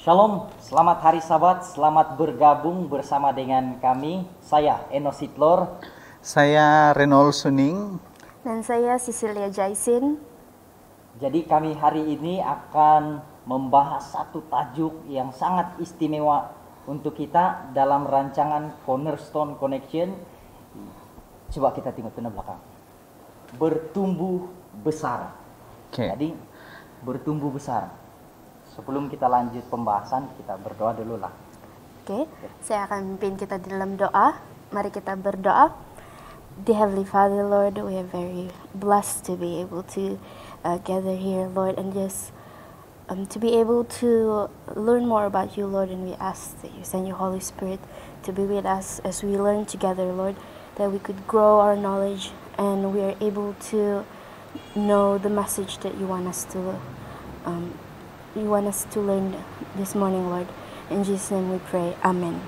Shalom, selamat hari Sabat, selamat bergabung bersama dengan kami. Saya Eno Sitlor. Saya Renol Suning. Dan saya Cecilia Jaisin. Jadi kami hari ini akan membahas satu tajuk yang sangat istimewa untuk kita dalam rancangan Cornerstone Connection. Coba kita tengok ke belakang. Bertumbuh besar. Jadi bertumbuh besar. Sebelum kita lanjut pembahasan, kita berdoa dulu lah. Oke, saya akan memimpin kita di dalam doa. Mari kita berdoa. Dear Heavenly Father, Lord, we are very blessed to be able to gather here, Lord, and just to be able to learn more about you, Lord, and we ask that you send your Holy Spirit to be with us as we learn together, Lord, that we could grow our knowledge and we are able to know the message that you want us to learn this morning, Lord. In Jesus' name we pray. Amen.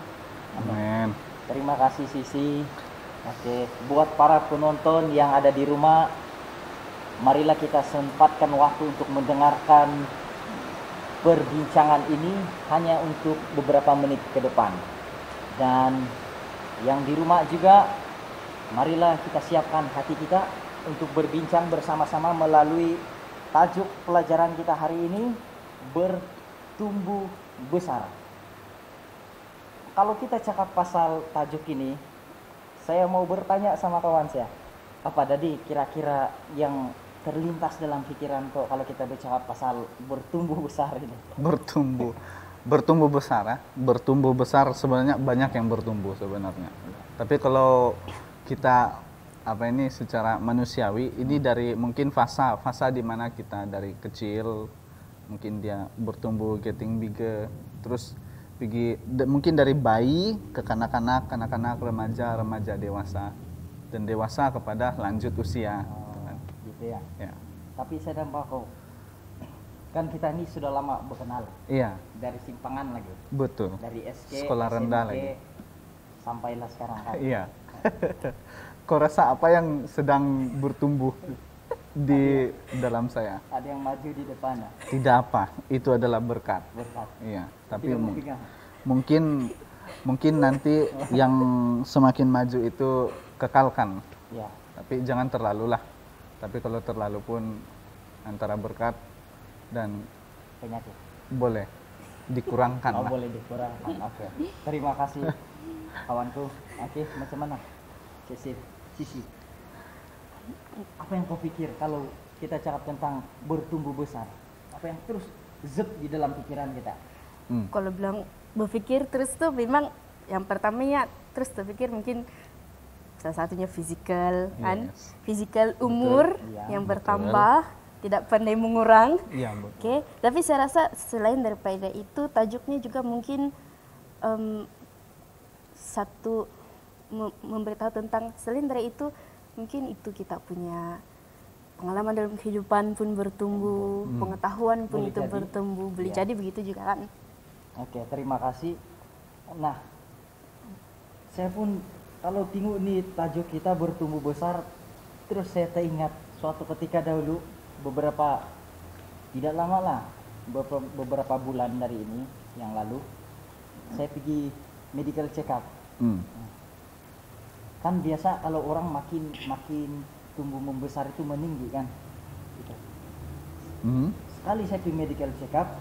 Amin. Terima kasih Sisi. Oke, buat para penonton yang ada di rumah, marilah kita sempatkan waktu untuk mendengarkan perbincangan ini hanya untuk beberapa menit ke depan. Dan yang di rumah juga, marilah kita siapkan hati kita untuk berbincang bersama-sama melalui tajuk pelajaran kita hari ini, bertumbuh besar. Kalau kita cakap pasal tajuk ini, saya mau bertanya sama kawan saya, apa tadi kira-kira yang terlintas dalam pikiran kok kalau kita bercakap pasal bertumbuh besar ini? Bertumbuh besar ya. Bertumbuh besar sebenarnya banyak yang bertumbuh sebenarnya. Tapi kalau kita secara manusiawi, ini dari mungkin fasa di mana kita dari kecil, mungkin dia bertumbuh getting bigger, terus mungkin dari bayi ke kanak-kanak, remaja, dewasa, dan dewasa kepada lanjut usia. Gitu ya. Tapi saya dan Pak Ko, kan kita ini sudah lama berkenal. Iya. Dari simpangan lagi. Betul. Dari SK, sekolah rendah SMK, lagi. Sampailah sekarang kan. Iya. Kau rasa apa yang sedang bertumbuh di dalam saya? Ada yang maju di depan. Tidak apa, itu adalah berkat. Iya, tapi mungkin nanti yang semakin maju itu kekalkan. Ya. Tapi jangan terlalu lah. Tapi kalau terlalu pun antara berkat dan Penyakit. boleh dikurangkan lah. Boleh dikurangkan. Oke. Terima kasih kawanku. Oke, macam mana? Sisi. Apa yang kau pikir kalau kita cakap tentang bertumbuh besar? Apa yang terus zep di dalam pikiran kita? Kalau bilang berpikir terus tuh memang yang pertamanya terus terpikir mungkin salah satunya fisikal, kan? Fisikal umur yang bertambah, tidak pandai mengurang. Iya, Oke, tapi saya rasa selain daripada itu tajuknya juga mungkin satu memberitahu tentang selain dari itu mungkin itu kita punya pengalaman dalam kehidupan pun bertumbuh, pengetahuan pun Boleh itu jadi. bertumbuh, boleh jadi begitu juga kan. Oke, terima kasih. Nah, saya pun kalau tengok nih tajuk kita bertumbuh besar, terus saya teringat suatu ketika dahulu tidak lama lah, beberapa bulan dari ini yang lalu, saya pergi medical check up. Kan biasa kalau orang makin tumbuh membesar itu meninggi kan. Gitu. Sekali saya pergi medical check up,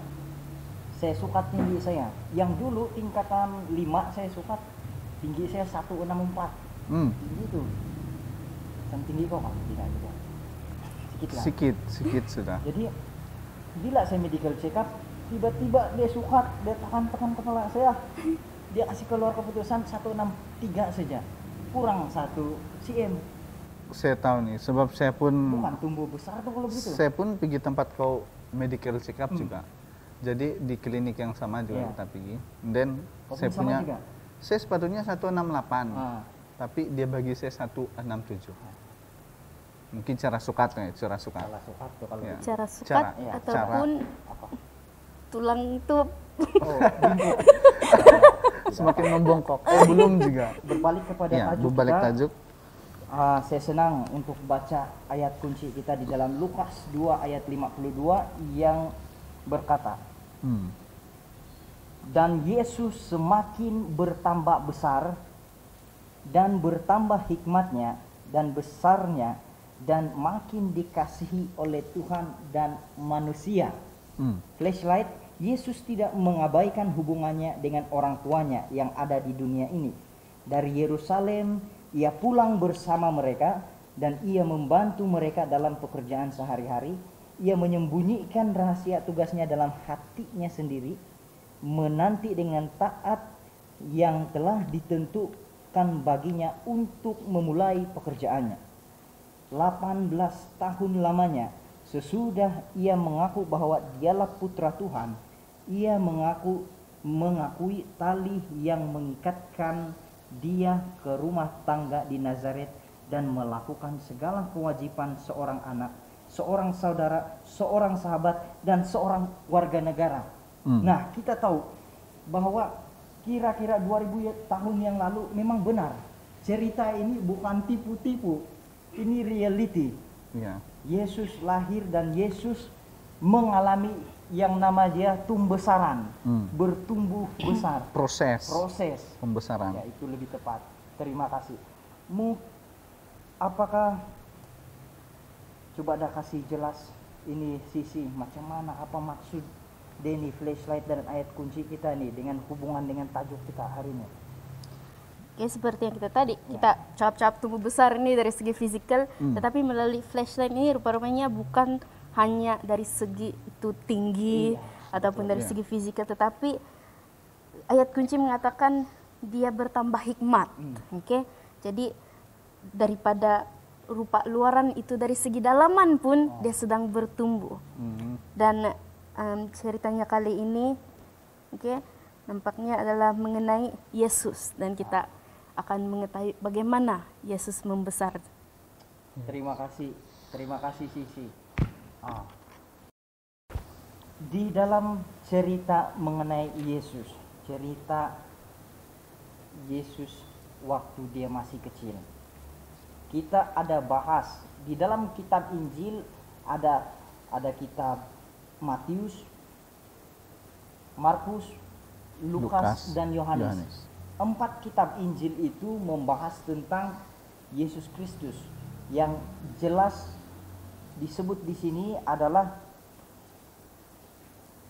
saya sukat tinggi saya. Yang dulu tingkatan 5 saya sukat, tinggi saya 164. Tinggi itu. Dan tinggi kok kan? Tidak juga. Sedikit lah. Sedikit sudah. Jadi bila saya medical check up, tiba-tiba dia sukat, dia tekan kepala saya. Dia kasih keluar keputusan 163 saja. Kurang 1 cm. Saya tahu nih, sebab saya pun Bukan tumbuh besar tuh kalau begitu. Saya pun pergi tempat kau medical check up juga. Jadi di klinik yang sama juga kita pergi. Dan saya punya juga? Saya sepatutnya 168. Tapi dia bagi saya 167. Mungkin cara sukat nih, cara sukat. Salah sukat tuh kalau Ya. begitu. Cara sukat ataupun tulang itu semakin membongkok. Belum juga. Berbalik kepada tajuk berbalik kita. tajuk. Saya senang untuk baca ayat kunci kita di dalam Lukas 2 ayat 52 yang berkata, Dan Yesus semakin bertambah besar dan bertambah hikmatnya dan besarnya dan makin dikasihi oleh Tuhan dan manusia. Flashlight, Yesus tidak mengabaikan hubungannya dengan orang tuanya yang ada di dunia ini. Dari Yerusalem, ia pulang bersama mereka dan ia membantu mereka dalam pekerjaan sehari-hari. Ia menyembunyikan rahasia tugasnya dalam hatinya sendiri, menanti dengan taat yang telah ditentukan baginya untuk memulai pekerjaannya. 18 tahun lamanya sesudah ia mengaku bahwa dialah putra Tuhan, ia mengakui tali yang mengikatkan dia ke rumah tangga di Nazaret dan melakukan segala kewajiban seorang anak, seorang saudara, seorang sahabat, dan seorang warga negara. Nah, kita tahu bahwa kira-kira 2000 tahun yang lalu memang benar. Cerita ini bukan tipu-tipu, ini reality. Ya. Yesus lahir dan Yesus mengalami yang nama dia tumbesaran, bertumbuh besar. Proses pembesaran. Ya, itu lebih tepat. Terima kasih. Apakah coba ada kasih jelas ini sisi macam mana, apa maksud Denny flashlight dan ayat kunci kita nih dengan hubungan dengan tajuk kita hari ini? Oke, seperti yang kita tadi, kita cap-cap tumbuh besar ini dari segi fisikal, tetapi melalui flashlight ini rupa-rupanya bukan hanya dari segi itu tinggi ataupun dari segi fisikal, tetapi ayat kunci mengatakan dia bertambah hikmat. Oke, jadi daripada rupa luaran itu dari segi dalaman pun dia sedang bertumbuh. Dan ceritanya kali ini, nampaknya adalah mengenai Yesus dan kita akan mengetahui bagaimana Yesus membesar. Terima kasih Sisi. Di dalam cerita mengenai Yesus, cerita Yesus waktu dia masih kecil, kita ada bahas di dalam kitab Injil, ada kitab Matius, Markus, Lukas dan Yohanes. 4 kitab Injil itu membahas tentang Yesus Kristus. Yang jelas disebut di sini adalah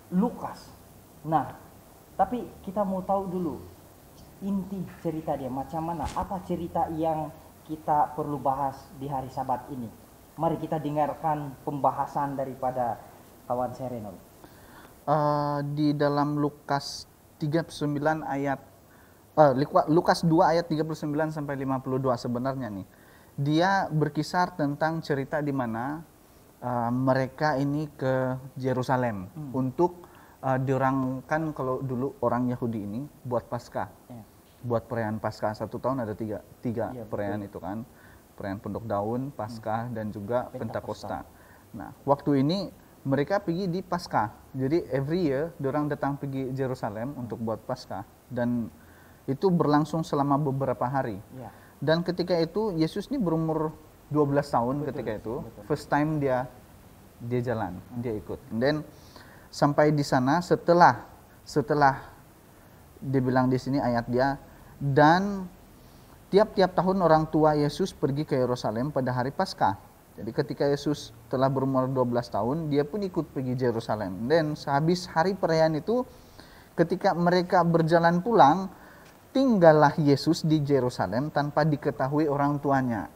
Lukas. Nah, tapi kita mau tahu dulu inti cerita dia macam mana, apa cerita yang kita perlu bahas di hari Sabat ini. Mari kita dengarkan pembahasan daripada kawan saya Renol. Di dalam Lukas 39 ayat Lukas 2 ayat 39 sampai 52 sebenarnya nih. Dia berkisar tentang cerita di mana mereka ini ke Yerusalem untuk diorangkan, kalau dulu orang Yahudi ini buat Paskah. Buat perayaan Paskah 1 tahun ada tiga perayaan itu kan. Perayaan Pondok Daun, Paskah dan juga Pentakosta. Nah, waktu ini mereka pergi di Paskah. Jadi every year diorang datang pergi Yerusalem untuk buat Paskah, dan itu berlangsung selama beberapa hari. Dan ketika itu Yesus ini berumur 12 tahun ketika itu. First time dia jalan, dia ikut. Dan sampai di sana setelah dia bilang di sini ayat dia, dan tiap-tiap tahun orang tua Yesus pergi ke Yerusalem pada hari Paskah. Jadi ketika Yesus telah berumur 12 tahun, dia pun ikut pergi Yerusalem. Dan sehabis hari perayaan itu, ketika mereka berjalan pulang, tinggallah Yesus di Yerusalem tanpa diketahui orang tuanya.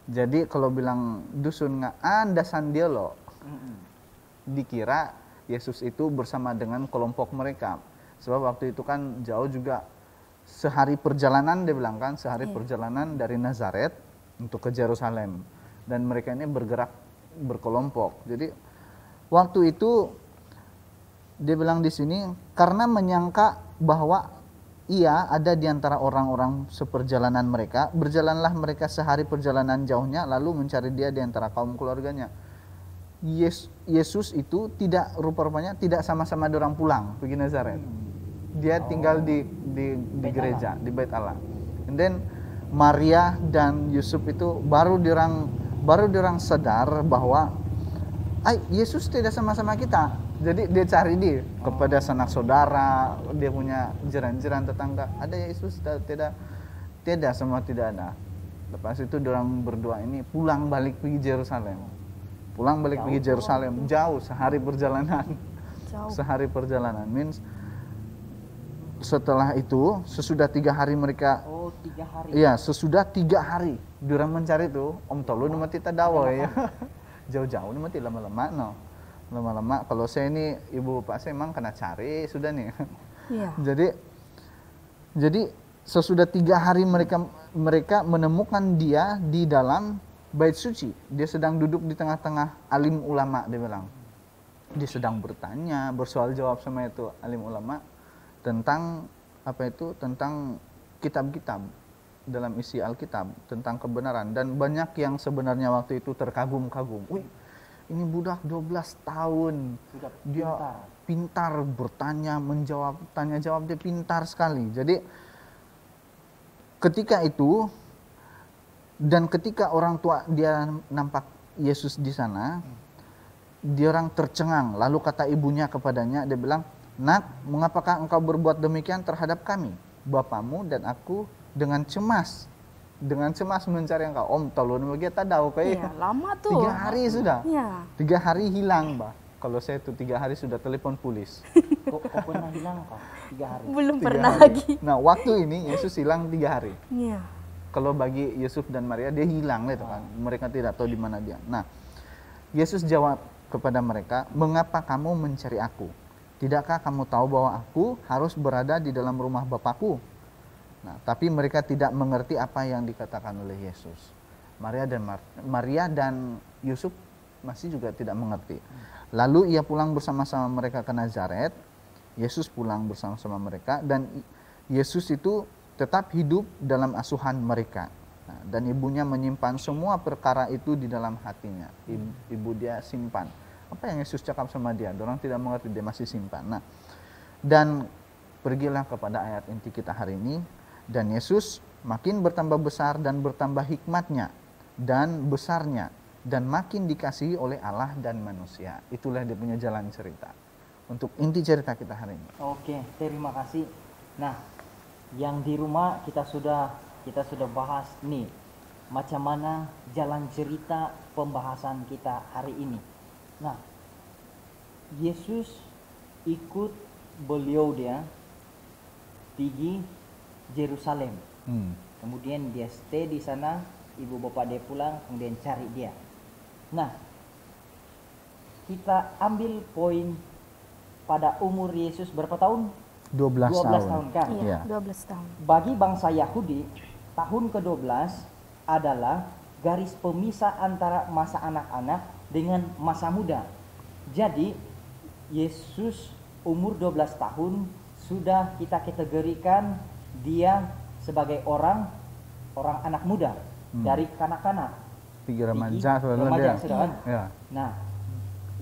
Jadi kalau bilang dusun nggak anda sandia loh, dikira Yesus itu bersama dengan kelompok mereka. Sebab waktu itu kan jauh juga, sehari perjalanan dia bilang kan, sehari perjalanan dari Nazaret untuk ke Yerusalem. Dan mereka ini bergerak berkelompok. Jadi waktu itu dia bilang di sini karena menyangka bahwa ia ada di antara orang-orang seperjalanan mereka, berjalanlah mereka sehari perjalanan jauhnya, lalu mencari dia di antara kaum keluarganya. Yesus itu rupa-rupanya tidak sama-sama dorang pulang pergi Nazaret. Dia tinggal di gereja, di Bait Allah. And then Maria dan Yusuf itu baru dirang sadar bahwa Yesus tidak sama-sama kita. Jadi dia cari dia kepada sanak saudara, dia punya jiran-jiran tetangga. Ada Yesus? Tidak, semua tidak ada. Lepas itu orang berdua ini pulang balik pergi Yerusalem. Pergi Yerusalem, jauh, sehari perjalanan. Sehari perjalanan, means setelah itu sesudah 3 hari mereka. Oh, 3 hari. Iya, sesudah 3 hari orang mencari itu, Om Tolu nama kita dawa ya. Jauh-jauh nama tidak lama-lama no. Lama-lama kalau saya ini ibu bapak saya emang kena cari sudah nih. Iya. Jadi sesudah 3 hari mereka menemukan dia di dalam bait suci. Dia sedang duduk di tengah-tengah alim ulama, dia bilang. Dia sedang bertanya, bersoal jawab sama itu alim ulama tentang tentang kitab-kitab dalam isi Alkitab, tentang kebenaran, dan banyak yang sebenarnya waktu itu terkagum-kagum. Wih, ini budak 12 tahun, Sudah dia pintar bertanya, menjawab, tanya jawab dia pintar sekali. Jadi ketika itu dan ketika orang tua dia nampak Yesus di sana, dia orang tercengang. Lalu kata ibunya kepadanya, dia bilang, "Nak, mengapakah engkau berbuat demikian terhadap kami? Bapamu dan aku dengan cemas mencari engkau." Om tolong bagi tak tahu kayak. Iya, lama tuh. 3 hari sudah. Iya. 3 hari hilang, Mbak. Kalau saya tuh 3 hari sudah telepon polis. Kok pernah hilang kok 3 hari? Belum 3 pernah hari. lagi. Nah, waktu ini Yesus hilang 3 hari. Iya. Kalau bagi Yusuf dan Maria dia hilang gitu kan. Mereka tidak tahu di mana dia. Nah, Yesus jawab kepada mereka, "Mengapa kamu mencari aku? Tidakkah kamu tahu bahwa aku harus berada di dalam rumah Bapakku?" Nah, tapi mereka tidak mengerti apa yang dikatakan oleh Yesus. Maria dan Yusuf masih juga tidak mengerti. Lalu ia pulang bersama-sama mereka ke Nazaret. Yesus pulang bersama-sama mereka dan Yesus itu tetap hidup dalam asuhan mereka. Nah, dan ibunya menyimpan semua perkara itu di dalam hatinya. Ibu dia simpan. Apa yang Yesus cakap sama dia? Orang tidak mengerti, dia masih simpan. Nah, dan pergilah kepada ayat inti kita hari ini. Dan Yesus makin bertambah besar dan bertambah hikmatnya dan besarnya. Dan makin dikasihi oleh Allah dan manusia. Itulah dia punya jalan cerita. Untuk inti cerita kita hari ini. Oke, terima kasih. Nah, yang di rumah kita sudah bahas nih macam mana jalan cerita pembahasan kita hari ini. Nah, Yesus ikut beliau dia pergi Yerusalem. Kemudian dia stay di sana, ibu bapak dia pulang, kemudian cari dia. Nah, kita ambil poin pada umur Yesus berapa tahun? 12 tahun kan? Iya, 12 tahun. Bagi bangsa Yahudi, tahun ke-12 adalah garis pemisah antara masa anak-anak dengan masa muda. Jadi, Yesus umur 12 tahun sudah kita kategorikan dia sebagai orang anak muda, dari kanak-kanak. Tiga remaja remaja sudah kan? Ya. Nah,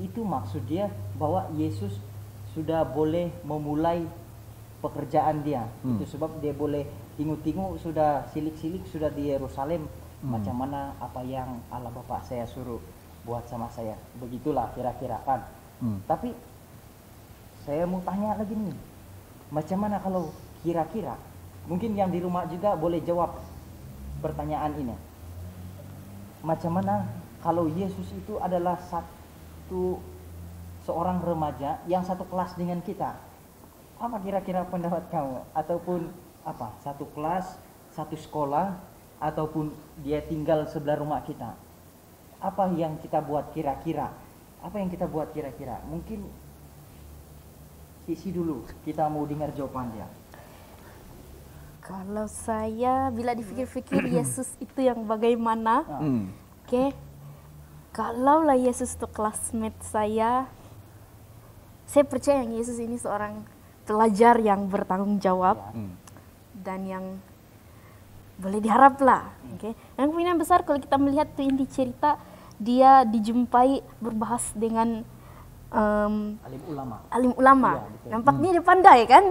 itu maksud dia bahwa Yesus sudah boleh memulai pekerjaan dia. Itu sebab dia boleh tingu-tingu, sudah silik-silik, sudah di Yerusalem. Macam mana apa yang Allah Bapa saya suruh buat sama saya. Begitulah kira-kira kan. Tapi saya mau tanya lagi nih. Macam mana kalau kira-kira, mungkin yang di rumah juga boleh jawab pertanyaan ini. Macam mana kalau Yesus itu adalah seorang remaja yang satu kelas dengan kita? Apa kira-kira pendapat kamu? Ataupun apa? Satu kelas, satu sekolah, ataupun dia tinggal sebelah rumah kita? Apa yang kita buat kira-kira? Apa yang kita buat kira-kira? Mungkin Sisi dulu, kita mau dengar jawaban dia. Kalau saya, bila dipikir-pikir Yesus itu yang bagaimana? Oke. Kalaulah Yesus itu classmate saya percaya yang Yesus ini seorang pelajar yang bertanggung jawab dan yang boleh diharap lah. Yang kemungkinan besar kalau kita melihat tuh inti cerita, dia dijumpai berbahas dengan alim ulama. Ya, nampaknya dia pandai kan?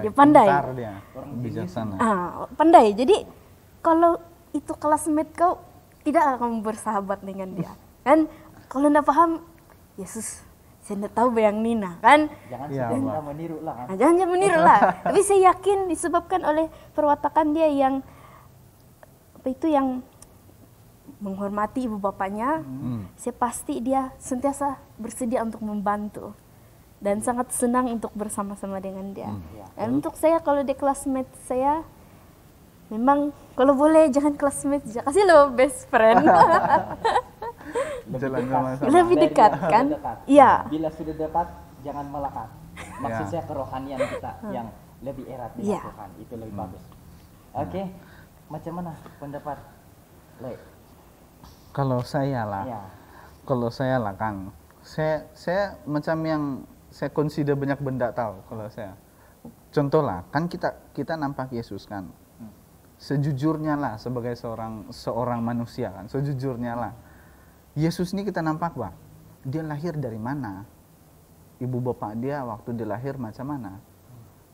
Dia pandai. Pintar dia, bijaksana. Pandai. Jadi kalau itu classmate kau, tidak akan bersahabat dengan dia. Kan kalau tidak paham, Yesus saya tidak tahu bayang Nina kan. Jangan Iya, sudah Mbak. kita meniru lah. Nah, jangan meniru lah. Tapi saya yakin disebabkan oleh perwatakan dia yang apa itu, yang menghormati ibu bapaknya. Saya pasti dia sentiasa bersedia untuk membantu dan sangat senang untuk bersama-sama dengan dia. Ya. Dan untuk saya kalau di classmate saya, memang kalau boleh jangan classmate, kasih lo best friend. Jalan dekat. sama-sama. Lebih Biar dekat, dia kan? dekat. Iya. Bila sudah dekat, jangan melekat. Maksud Ya. saya kerohanian kita yang lebih erat dengan Iya. Tuhan, itu lebih bagus. Oke, macam mana pendapat Le? Kalau saya lah, Ya. kalau saya lah Kang, saya macam yang saya consider banyak benda tahu kalau saya. Contoh lah, kan kita nampak Yesus kan. Sejujurnya lah sebagai seorang manusia kan, sejujurnya lah. Yesus ini kita nampak Bang, dia lahir dari mana? Ibu bapak dia waktu dia lahir macam mana?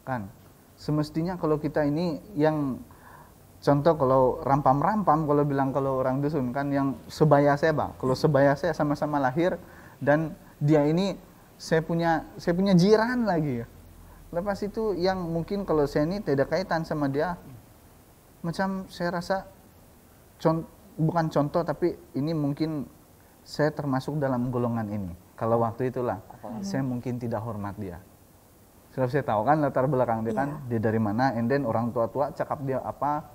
Kan, semestinya kalau kita ini yang contoh kalau rampam-rampam, kalau bilang kalau orang dusun kan yang sebaya saya Bang, kalau sebaya saya sama-sama lahir dan dia ini saya punya jiran lagi. Lepas itu yang mungkin kalau saya ini tidak kaitan sama dia, macam saya rasa bukan contoh tapi ini mungkin saya termasuk dalam golongan ini. Kalau waktu itulah saya mungkin tidak hormat dia. Sebab saya tahu kan latar belakang dia kan, dia dari mana, and then orang tua-tua cakap dia apa.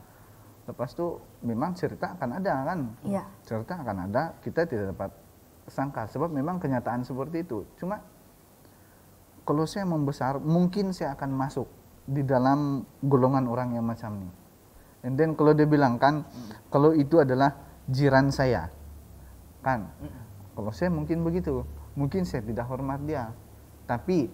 Lepas itu memang cerita akan ada kan. Iya. Cerita akan ada, kita tidak dapat sangka sebab memang kenyataan seperti itu. Cuma kalau saya membesar, mungkin saya akan masuk di dalam golongan orang yang macam ini. And then kalau dia bilang kan, kalau itu adalah jiran saya, kan? Kalau saya mungkin begitu, mungkin saya tidak hormat dia, tapi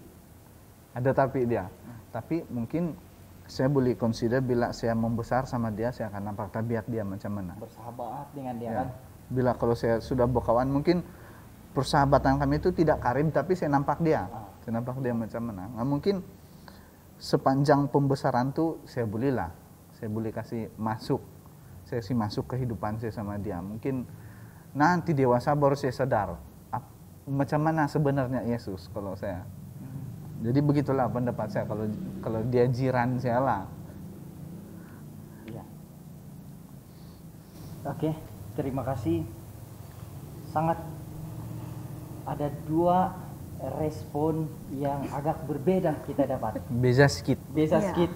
ada tapi dia. Tapi mungkin saya boleh consider bila saya membesar sama dia, saya akan nampak tabiat dia macam mana. Bersahabat dengan dia Ya. kan. Bila kalau saya sudah berkawan, mungkin persahabatan kami itu tidak karib, tapi saya nampak dia. Saya nampak dia macam mana. Nah, mungkin sepanjang pembesaran tuh saya boleh kasih masuk. Saya sih masuk kehidupan saya sama dia. Mungkin nanti dewasa baru saya sadar macam mana sebenarnya Yesus kalau saya. Jadi begitulah pendapat saya kalau dia jiran saya lah. Iya. Oke, terima kasih. Sangat ada dua respon yang agak berbeda kita dapat. Beza sedikit. Beza Iya. sedikit.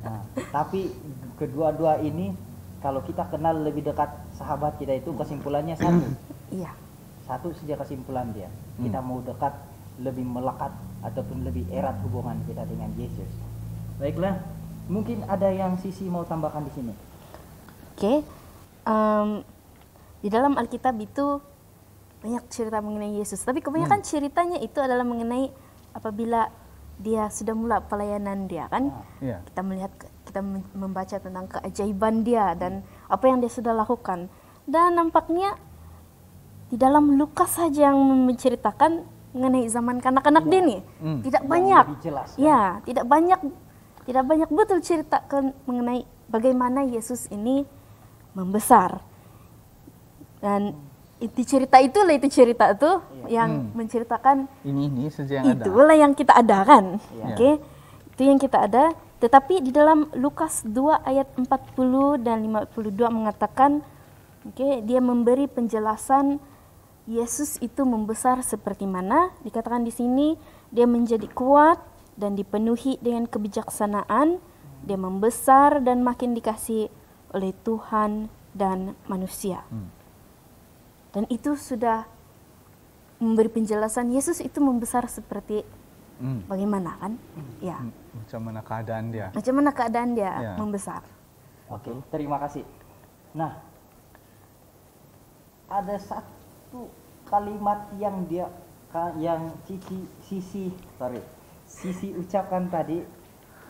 Nah, tapi kedua-dua ini kalau kita kenal lebih dekat sahabat kita itu kesimpulannya satu. Iya. Satu saja kesimpulan dia. Kita mau dekat, lebih melekat ataupun lebih erat hubungan kita dengan Yesus. Baiklah, mungkin ada yang Sisi mau tambahkan di sini. Oke. Di dalam Alkitab itu banyak cerita mengenai Yesus, tapi kebanyakan ceritanya itu adalah mengenai apabila dia sudah mula pelayanan dia kan. Iya. Kita membaca tentang keajaiban dia dan apa yang dia sudah lakukan. Dan nampaknya di dalam Lukas saja yang menceritakan mengenai zaman kanak-kanak dia nih. Tidak Yang banyak. lebih jelas, kan? Ya, tidak banyak betul cerita mengenai bagaimana Yesus ini membesar. Dan itu cerita itu yang menceritakan Ini saja yang ada. itulah yang kita ada kan. Iya. Oke. Itu yang kita ada. Tetapi di dalam Lukas 2 ayat 40 dan 52 mengatakan, dia memberi penjelasan Yesus itu membesar seperti mana. Dikatakan di sini dia menjadi kuat dan dipenuhi dengan kebijaksanaan. Dia membesar dan makin dikasihi oleh Tuhan dan manusia. Dan itu sudah memberi penjelasan Yesus itu membesar seperti bagaimana kan? Ya. Macam mana keadaan dia. Macam mana keadaan dia Ya. membesar? Oke, terima kasih. Nah, ada satu kalimat yang Sisi ucapkan tadi.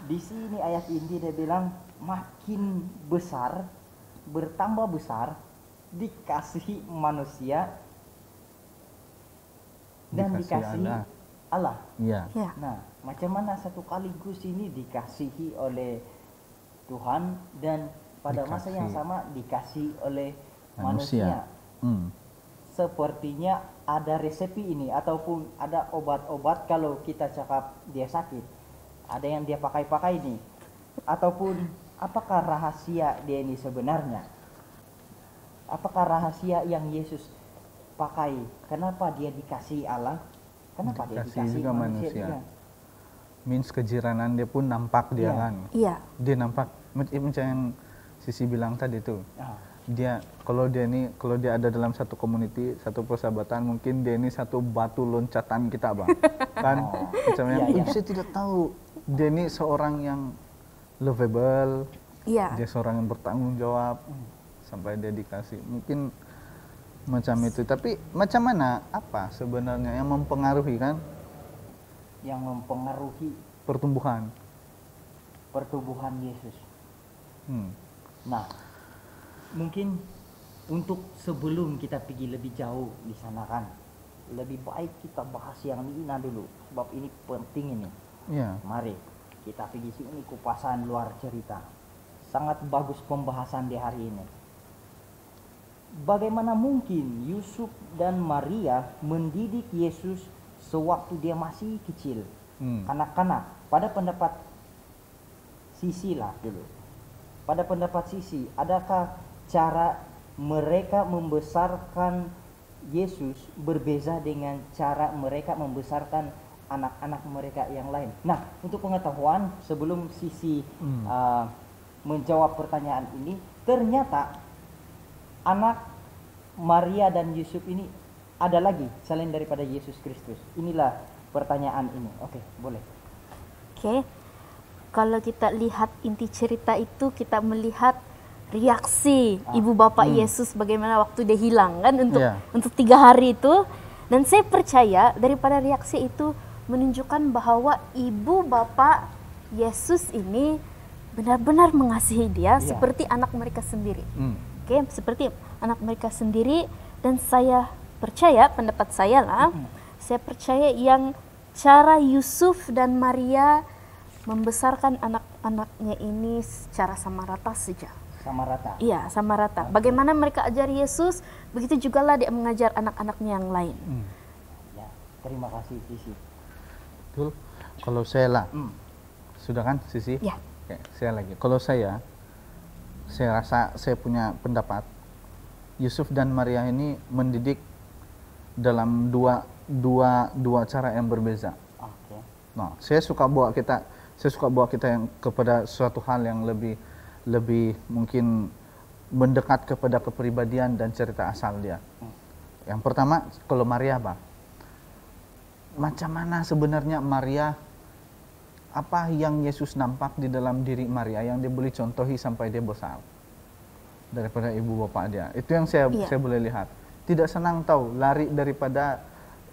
Di sini ayat ini dia bilang makin besar, bertambah besar, dikasihi manusia dan dikasihi Allah. Iya. Ya. Nah, macam mana satu kaligus ini dikasihi oleh Tuhan dan pada masa yang sama dikasihi oleh manusia. sepertinya ada resepi ini ataupun ada obat-obat kalau kita cakap dia sakit. Ada yang dia pakai-pakai nih. Ataupun apakah rahasia dia ini sebenarnya? Apakah rahasia yang Yesus pakai? Kenapa dia dikasih Allah? Kenapa dia dikasih juga manusia? manusia. Means kejiranan dia pun nampak dia Iya. kan. Iya. Dia nampak macam yang Sisi bilang tadi tuh. Ah, Dia kalau dia ada dalam satu community, satu persahabatan, mungkin dia ini satu batu loncatan kita, Bang. Kan macam yang Iya, iya. saya tidak tahu dia ini seorang yang lovable, Iya. dia seorang yang bertanggung jawab sampai dia dikasih. Mungkin macam itu. Tapi macam mana apa sebenarnya yang mempengaruhi kan yang mempengaruhi pertumbuhan? pertumbuhan Yesus. Hmm. Nah, mungkin untuk sebelum kita pergi lebih jauh di sana kan, lebih baik kita bahas yang ini dulu, sebab ini penting ini. Iya. Mari kita pergi sini kupasan luar cerita. Sangat bagus pembahasan di hari ini. Bagaimana mungkin Yusuf dan Maria mendidik Yesus sewaktu dia masih kecil, kanak-kanak? Pada pendapat Sisi lah dulu. Pada pendapat Sisi, adakah cara mereka membesarkan Yesus berbeza dengan cara mereka membesarkan anak-anak mereka yang lain? Nah, untuk pengetahuan sebelum Sisi menjawab pertanyaan ini, ternyata anak Maria dan Yusuf ini ada lagi selain daripada Yesus Kristus. Inilah pertanyaan ini. Oke, boleh. Oke. Kalau kita lihat inti cerita itu, kita melihat reaksi ibu bapak Yesus bagaimana waktu dia hilang kan untuk 3 hari itu. Dan saya percaya daripada reaksi itu menunjukkan bahwa ibu bapak Yesus ini benar-benar mengasihi dia seperti anak mereka sendiri. Oke, seperti anak mereka sendiri. Dan saya percaya, pendapat saya lah, saya percaya yang cara Yusuf dan Maria membesarkan anak-anaknya ini secara sama rata saja. Sama rata. Iya, sama rata. Bagaimana mereka ajar Yesus, begitu juga lah dia mengajar anak-anaknya yang lain. Ya, terima kasih Sisi. Betul. Kalau saya lah, sudah kan Sisi? Ya. Oke, saya lagi. Kalau saya rasa saya punya pendapat. Yusuf dan Maria ini mendidik dalam dua cara yang berbeza. Oke. Nah, saya suka bawa kita yang kepada suatu hal yang lebih mungkin mendekat kepada kepribadian dan cerita asal dia. Yang pertama, kalau Maria apa? Macam mana sebenarnya Maria? Apa yang Yesus nampak di dalam diri Maria yang dia boleh contohi sampai dia besar daripada ibu bapak dia? Itu yang saya boleh lihat. Tidak senang tahu lari daripada,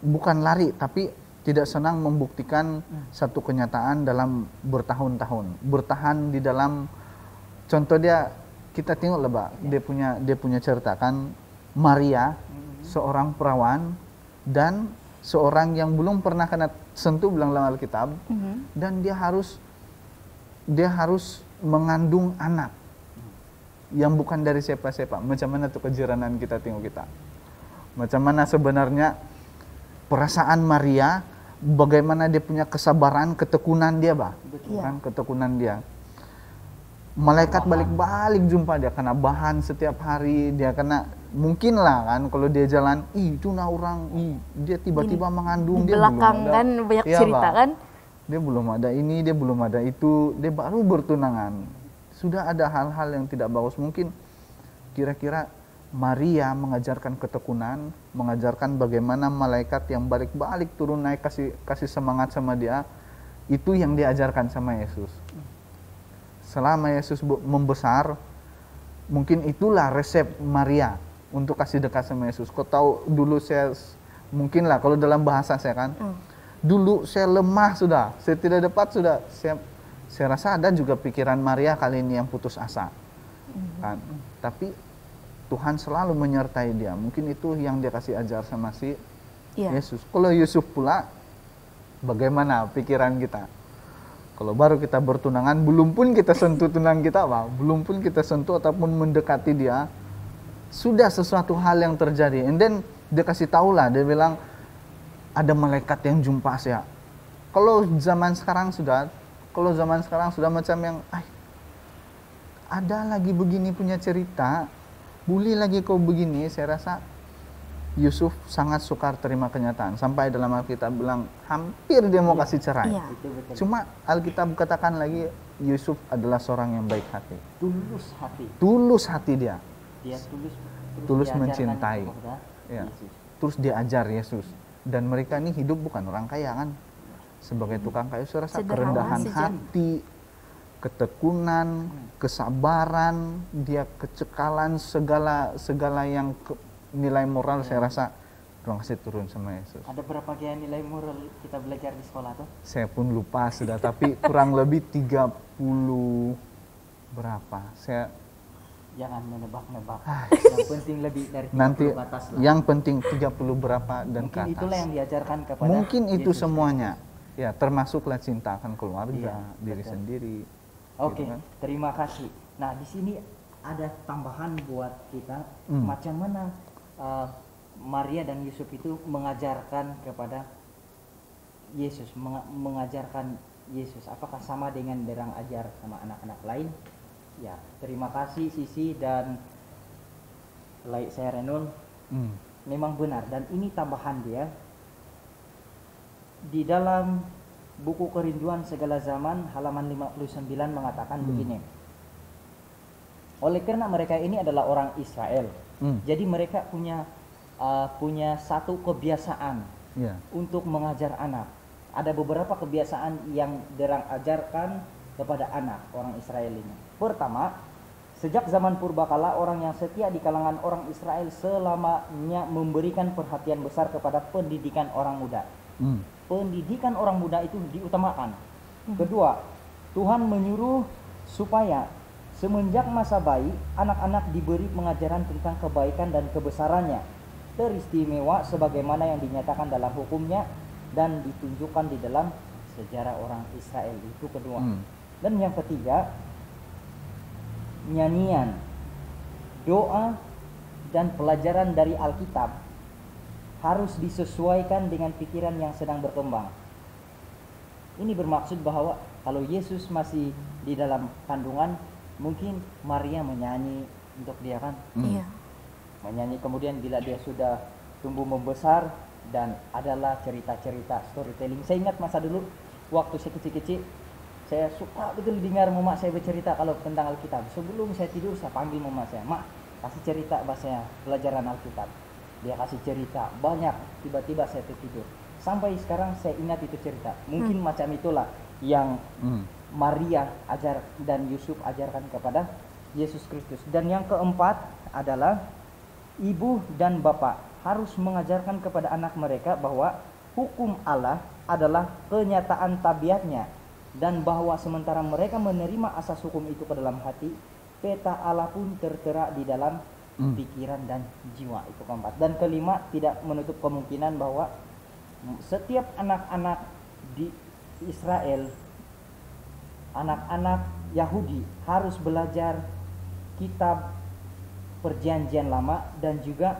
bukan lari tapi tidak senang membuktikan satu kenyataan dalam bertahun-tahun, bertahan di dalam. Contoh dia, kita tengok lah Pak, dia punya cerita kan, Maria seorang perawan dan seorang yang belum pernah kena sentuh bilang dalam Alkitab, dan dia harus mengandung anak yang bukan dari siapa-siapa. Macam mana tuh kejiranan kita tengok kita. Macam mana sebenarnya perasaan Maria, bagaimana dia punya kesabaran, ketekunan dia, Bah. Kan ketekunan dia. Malaikat balik-balik jumpa dia, kena bahan setiap hari, dia kena, mungkin lah kan kalau dia jalan, itu nah orang, dia tiba-tiba mengandung, di dia belakang belum ada, kan banyak cerita Bah. kan. Dia belum ada ini, dia belum ada itu, dia baru bertunangan. Sudah ada hal-hal yang tidak bagus. Mungkin kira-kira Maria mengajarkan ketekunan, mengajarkan bagaimana malaikat yang balik-balik turun naik kasih semangat sama dia, itu yang diajarkan sama Yesus. Selama Yesus membesar, mungkin itulah resep Maria untuk kasih dekat sama Yesus. Kau tahu dulu saya, mungkin lah kalau dalam bahasa saya kan, dulu saya lemah sudah, saya tidak dapat sudah, saya rasa ada juga pikiran Maria kali ini yang putus asa, kan? Tapi Tuhan selalu menyertai dia. Mungkin itu yang dia kasih ajar sama si Yesus. Kalau Yusuf pula, bagaimana pikiran kita? Kalau baru kita bertunangan, belum pun kita sentuh tunang kita, belum pun kita sentuh ataupun mendekati dia, sudah sesuatu hal yang terjadi. And then dia kasih tahu lah, dia bilang ada malaikat yang jumpa saya. Kalau zaman sekarang sudah macam yang ada lagi begini punya cerita, boleh lagi kau begini. Saya rasa Yusuf sangat sukar terima kenyataan, sampai dalam Alkitab bilang hampir dia mau kasih cerai. Iya. Itu betul. Cuma Alkitab katakan lagi Yusuf adalah seorang yang baik hati, tulus hati dia, tulus diajarkan mencintai. kepada Ya. Yesus. Terus diajar Yesus, dan mereka ini hidup bukan orang kaya kan, sebagai tukang kayu. Saya rasa Sederhana, kerendahan sejati. hati, ketekunan, kesabaran, dia kecekalan, segala yang nilai moral saya rasa orang kasih turun sama Yesus. Ada berapa gaya nilai moral kita belajar di sekolah tuh? Saya pun lupa sudah, tapi kurang lebih 30 berapa. Saya Jangan menebak-nebak. Yang penting lebih dari 30 nanti ke atas lah. yang penting 30 berapa dan Mungkin ke atas. itulah yang diajarkan kepada Mungkin itu Yesus semuanya. Ya, termasuklah cinta akan keluarga, Iya, diri betul. sendiri. Oke, Gitu kan. terima kasih. Nah, di sini ada tambahan buat kita, Hmm. macam mana Maria dan Yusuf itu mengajarkan kepada Yesus, mengajarkan Yesus. Apakah sama dengan derang ajar sama anak-anak lain? Ya, terima kasih Sisi dan saya Renul. Hmm. Memang benar, dan ini tambahan dia di dalam buku Kerinduan Segala Zaman halaman 59 mengatakan begini. Oleh karena mereka ini adalah orang Israel, jadi mereka punya satu kebiasaan Ya. untuk mengajar anak. Ada beberapa kebiasaan yang derang ajarkan kepada anak orang Israel ini. Pertama, sejak zaman purbakala orang yang setia di kalangan orang Israel selamanya memberikan perhatian besar kepada pendidikan orang muda. Pendidikan orang muda itu diutamakan. Kedua, Tuhan menyuruh supaya semenjak masa bayi anak-anak diberi pengajaran tentang kebaikan dan kebesarannya, teristimewa sebagaimana yang dinyatakan dalam hukumnya dan ditunjukkan di dalam sejarah orang Israel. Itu kedua. Dan yang ketiga, nyanyian, doa, dan pelajaran dari Alkitab harus disesuaikan dengan pikiran yang sedang berkembang. Ini bermaksud bahwa kalau Yesus masih di dalam kandungan, mungkin Maria menyanyi untuk dia kan, Iya. menyanyi. Kemudian bila dia sudah tumbuh membesar dan adalah cerita-cerita storytelling. Saya ingat masa dulu waktu saya kecil-kecil, saya suka betul dengar mama saya bercerita kalau tentang Alkitab. Sebelum saya tidur saya panggil mama saya, "Mak, kasih cerita bahasa pelajaran Alkitab." Dia kasih cerita banyak, tiba-tiba saya tertidur. Sampai sekarang saya ingat itu cerita. Mungkin macam itulah yang Maria ajar dan Yusuf ajarkan kepada Yesus Kristus. Dan yang keempat adalah ibu dan bapak harus mengajarkan kepada anak mereka bahwa hukum Allah adalah kenyataan tabiatnya, dan bahwa sementara mereka menerima asas hukum itu ke dalam hati, peta Allah pun tertera di dalam pikiran dan jiwa. Itu keempat. Dan kelima, tidak menutup kemungkinan bahwa setiap anak-anak di Israel, anak-anak Yahudi harus belajar kitab Perjanjian Lama dan juga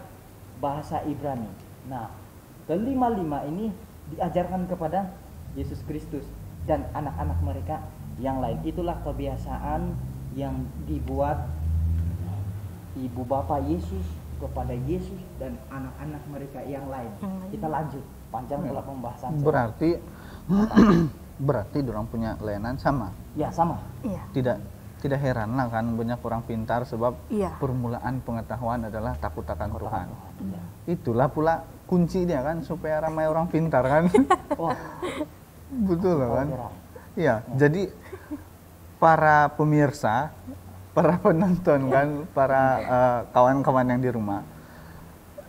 bahasa Ibrani. Nah, kelima-lima ini diajarkan kepada Yesus Kristus dan anak-anak mereka yang lain. Itulah kebiasaan yang dibuat ibu bapak Yesus kepada Yesus dan anak-anak mereka yang lain. Kita lanjut, panjang pula pembahasan. Berarti orang punya layanan sama. Ya, sama. Iya. Tidak heran lah kan banyak orang pintar, sebab Iya. permulaan pengetahuan adalah takut akan Tuhan. Iya. Itulah pula kunci dia kan, supaya ramai orang pintar kan. Wah, Betul lah kan. pelajaran. Iya, jadi para pemirsa, para penonton kan, para kawan-kawan yang di rumah,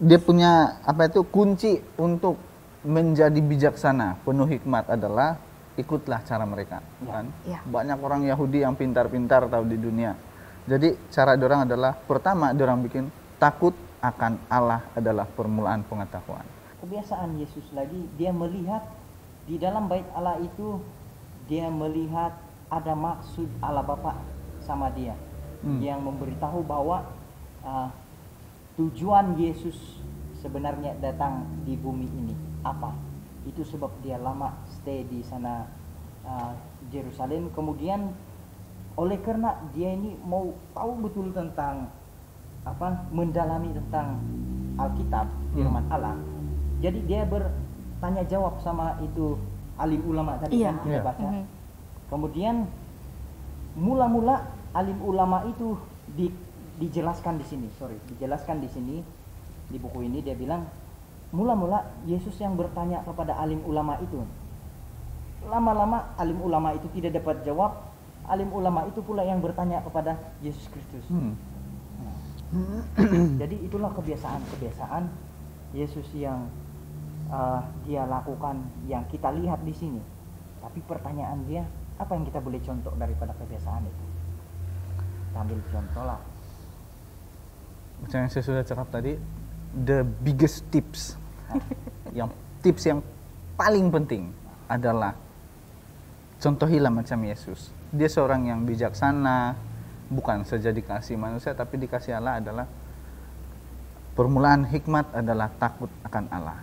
dia punya kunci untuk menjadi bijaksana, penuh hikmat adalah ikutlah cara mereka, kan? Ya. Banyak orang Yahudi yang pintar-pintar tahu di dunia. Jadi cara dorang adalah pertama dorang bikin takut akan Allah adalah permulaan pengetahuan. Kebiasaan Yesus lagi, dia melihat di dalam bait Allah itu, dia melihat ada maksud Allah Bapa sama dia, yang memberitahu bahwa tujuan Yesus sebenarnya datang di bumi ini? Apa? Itu sebab dia lama stay di sana Yerusalem. Kemudian oleh karena dia ini mau tahu betul tentang mendalami tentang Alkitab, firman Allah. Jadi dia bertanya jawab sama itu alim ulama tadi kan kita baca. Kemudian mula-mula alim ulama itu dijelaskan di sini, dijelaskan di sini di buku ini. Dia bilang mula-mula Yesus yang bertanya kepada alim ulama itu. Lama-lama alim ulama itu tidak dapat jawab. Alim ulama itu pula yang bertanya kepada Yesus Kristus. Jadi itulah kebiasaan Yesus yang dia lakukan, yang kita lihat di sini. Tapi pertanyaan dia, apa yang kita boleh contoh daripada kebiasaan itu? Kita ambil contoh lah. Macam yang saya sudah cakap tadi, the biggest tips, tips yang paling penting adalah contohilah macam Yesus. Dia seorang yang bijaksana, bukan saja dikasih manusia, tapi dikasih Allah adalah permulaan hikmat adalah takut akan Allah.